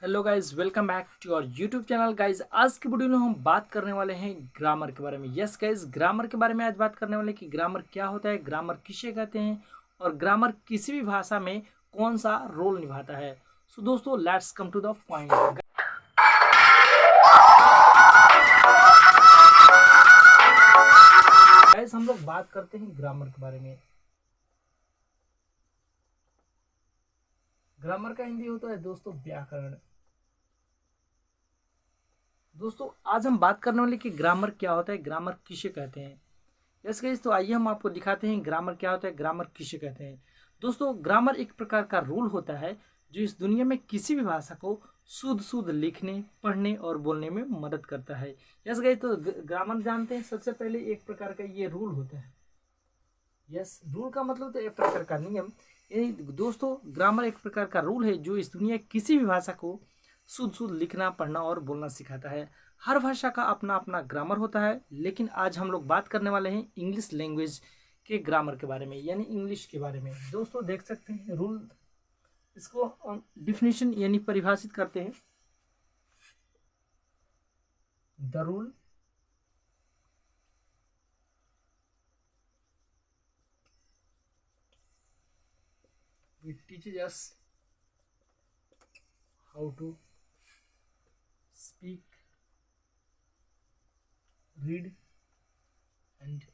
Hello guys, welcome back to our YouTube channel. Guys आज की video में हम बात करने वाले हैं ग्रामर के बारे में। यस गाइज, ग्रामर के बारे में आज बात करने वाले कि ग्रामर क्या होता है, ग्रामर किसे कहते हैं और ग्रामर किसी भी भाषा में कौन सा रोल निभाता है। सो दोस्तों, let's come to the point. Guys हम लोग बात करते हैं ग्रामर के बारे में। ग्रामर का हिंदी होता है दोस्तों व्याकरण। दोस्तों आज हम बात करने वाले कि ग्रामर क्या होता है, ग्रामर किसे कहते हैं। यस गाइस, तो आइए हम आपको दिखाते हैं ग्रामर क्या होता है, ग्रामर किसे कहते हैं। दोस्तों ग्रामर एक प्रकार का रूल होता है जो इस दुनिया में किसी भी भाषा को शुद्ध शुद्ध लिखने, पढ़ने और बोलने में मदद करता है। यस गाइस, तो ग्रामर जानते हैं सबसे पहले एक प्रकार का ये रूल होता है। यस, रूल का मतलब तो एक प्रकार का नियम। यानी दोस्तों ग्रामर एक प्रकार का रूल है जो इस दुनिया किसी भी भाषा को शुद्ध शुद्ध लिखना, पढ़ना और बोलना सिखाता है। हर भाषा का अपना अपना ग्रामर होता है, लेकिन आज हम लोग बात करने वाले हैं इंग्लिश लैंग्वेज के ग्रामर के बारे में, यानी इंग्लिश के बारे में। दोस्तों देख सकते हैं रूल, इसको डिफिनेशन यानी परिभाषित करते हैं। The rule which teaches us how to speak, read and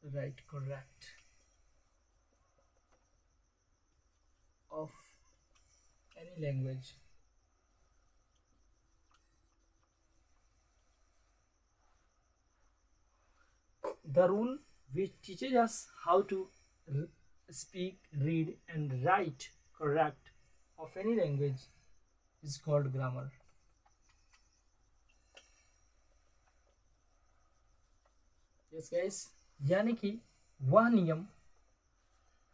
write correct of any language. The rule which teaches us how to speak, read and write correct of any language is called grammar. Yes guys, यानी कि वह नियम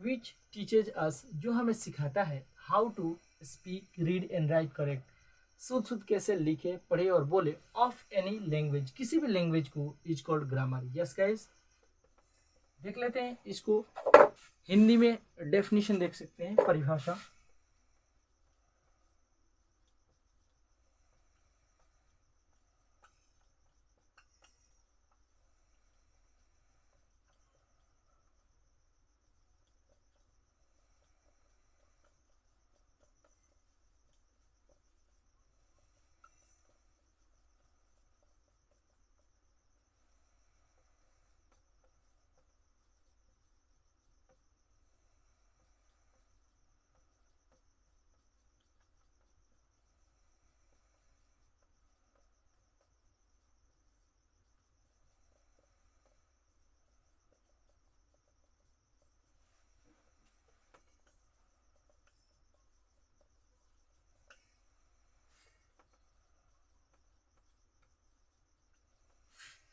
which teaches us, जो हमें सिखाता है how to speak, read and write correct, शुद्ध शुद्ध कैसे लिखे, पढ़े और बोले ऑफ एनी लैंग्वेज, किसी भी लैंग्वेज को, is called grammar. Yes guys, देख लेते हैं इसको हिंदी में डेफिनेशन देख सकते हैं, परिभाषा।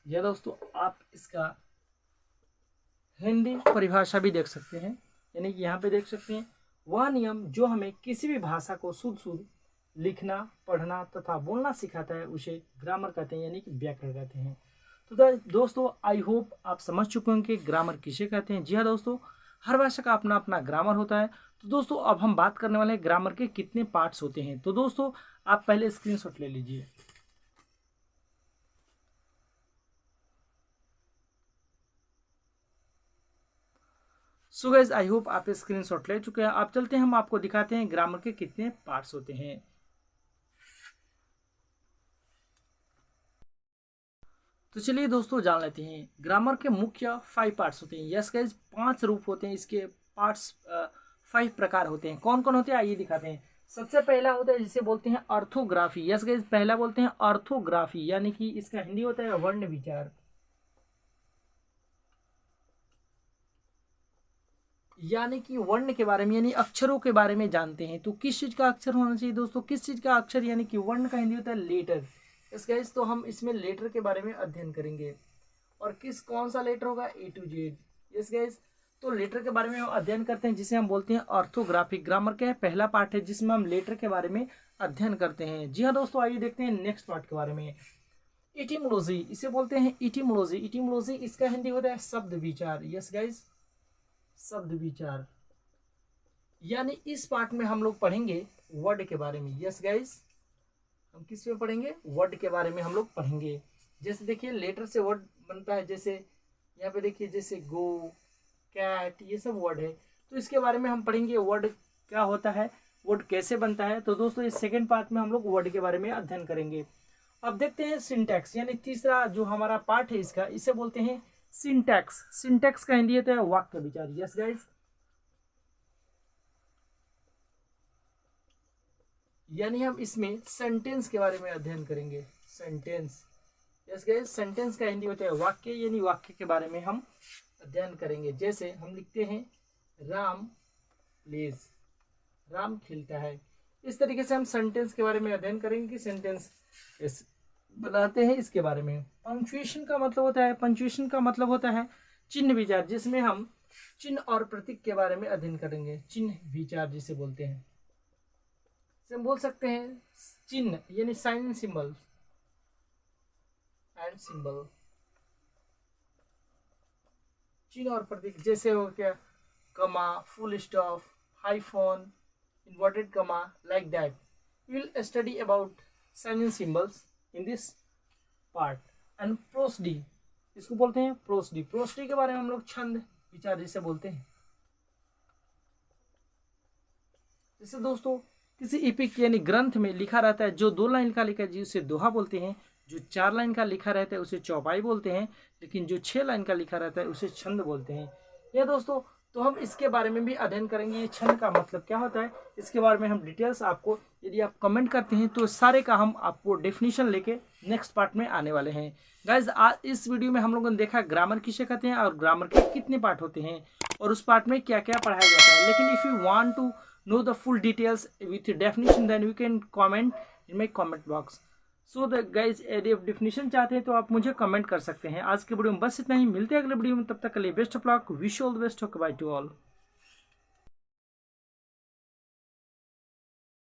यह दोस्तों आप इसका हिंदी परिभाषा भी देख सकते हैं, यानी कि यहाँ पे देख सकते हैं वह नियम जो हमें किसी भी भाषा को शुद्ध शुद्ध लिखना, पढ़ना तथा बोलना सिखाता है उसे ग्रामर कहते हैं, यानी कि व्याकरण कहते हैं। तो दोस्तों आई होप आप समझ चुके होंगे कि ग्रामर किसे कहते हैं। जी हाँ दोस्तों, हर भाषा का अपना अपना ग्रामर होता है। तो दोस्तों अब हम बात करने वाले हैं ग्रामर के कितने पार्ट्स होते हैं। तो दोस्तों आप पहले स्क्रीनशॉट ले लीजिए। सो गाइस, आई होप आप स्क्रीनशॉट ले चुके हैं। आप चलते हैं, हम आपको दिखाते हैं ग्रामर के कितने पार्ट्स होते हैं। तो चलिए दोस्तों जान लेते हैं। ग्रामर के मुख्य 5 पार्ट्स होते हैं। यस गाइस, 5 रूप होते हैं इसके। पार्ट्स 5 प्रकार होते हैं। कौन कौन होते हैं आइए दिखाते हैं। सबसे पहला होता है जिसे बोलते हैं ऑर्थोग्राफी। यस गाइस, पहला बोलते हैं ऑर्थोग्राफी, यानी कि इसका हिंदी होता है वर्ण विचार। यानी कि वर्ण के बारे में, यानी अक्षरों के बारे में जानते हैं। तो किस चीज का अक्षर होना चाहिए दोस्तों, किस चीज का अक्षर, यानी कि वर्ण का हिंदी होता है लेटर। यस गाइस, तो हम इसमें लेटर के बारे में अध्ययन करेंगे। और कौन सा लेटर होगा, ए टू जेड। यस गाइस, तो लेटर के बारे में हम अध्ययन करते हैं जिसे हम बोलते हैं ऑर्थोग्राफिक। ग्रामर का पहला पार्ट है जिसमें हम लेटर के बारे में अध्ययन करते हैं। जी हाँ दोस्तों, आइए देखते हैं नेक्स्ट पार्ट के बारे में। इटिमोलॉजी, इसे बोलते हैं इटिमोलॉजी। इटिमोलॉजी इसका हिंदी होता है शब्द विचार। यस गाइस, शब्द विचार। यानी इस पार्ट में हम लोग पढ़ेंगे वर्ड के बारे में। यस गाइस, हम किस में पढ़ेंगे? वर्ड के बारे में हम लोग पढ़ेंगे। जैसे देखिए लेटर से वर्ड बनता है, जैसे यहाँ पे देखिए जैसे गो, कैट, ये सब वर्ड है। तो इसके बारे में हम पढ़ेंगे, वर्ड क्या होता है, वर्ड कैसे बनता है। तो दोस्तों इस सेकेंड पार्ट में हम लोग वर्ड के बारे में अध्ययन करेंगे। अब देखते हैं सिंटैक्स, यानी तीसरा जो हमारा पार्ट है इसका, इसे बोलते हैं सिंटैक्स। सिंटैक्स का हिंदी होता है वाक्य विचार। यस गाइस, यानी हम इसमें सेंटेंस के बारे में अध्ययन करेंगे। सेंटेंस, यस गाइस, सेंटेंस का हिंदी होता है वाक्य, यानी वाक्य के बारे में हम अध्ययन करेंगे। जैसे हम लिखते हैं राम प्लेज, राम खेलता है। इस तरीके से हम सेंटेंस के बारे में अध्ययन करेंगे कि सेंटेंस बनाते हैं, इसके बारे में। पंक्चुएशन का मतलब होता है, पंक्चुएशन का मतलब होता है चिन्ह विचार, जिसमें हम चिन्ह और प्रतीक के बारे में अध्ययन करेंगे। चिन्ह विचार जिसे बोलते हैं, हम बोल सकते हैं चिन्ह यानी साइन एंड सिंबल सिंबल, चिन्ह और प्रतीक जैसे हो गया कमा, full stop, hyphen, inverted comma, like that. We will study about sign and symbols in this part. And prosody, इसको बोलते हैं प्रोसडी। प्रोसडी के बारे में हम लोग छंद विचार जिसे बोलते हैं। जैसे दोस्तों किसी एपिक यानी ग्रंथ में लिखा रहता है, जो 2 लाइन का लिखा है उसे दोहा बोलते हैं, जो 4 लाइन का लिखा रहता है उसे चौपाई बोलते हैं, लेकिन जो 6 लाइन का लिखा रहता है उसे छंद बोलते हैं। यह दोस्तों, तो हम इसके बारे में भी अध्ययन करेंगे, ये छंद का मतलब क्या होता है, इसके बारे में हम डिटेल्स आपको, यदि आप कमेंट करते हैं तो सारे का हम आपको डेफिनेशन लेके नेक्स्ट पार्ट में आने वाले हैं। गाइज आज इस वीडियो में हम लोगों ने देखा ग्रामर किसे कहते हैं और ग्रामर के कितने पार्ट होते हैं और उस पार्ट में क्या क्या पढ़ाया जाता है। लेकिन if you want to know the full details with definition then you can comment in my comment box. So the guys यदि आप डेफिनेशन चाहते हैं तो आप मुझे कमेंट कर सकते हैं। आज के वीडियो में बस इतना ही, मिलते हैं अगले वीडियो में, तब तक के लिए best of luck, wish all the best, by two all.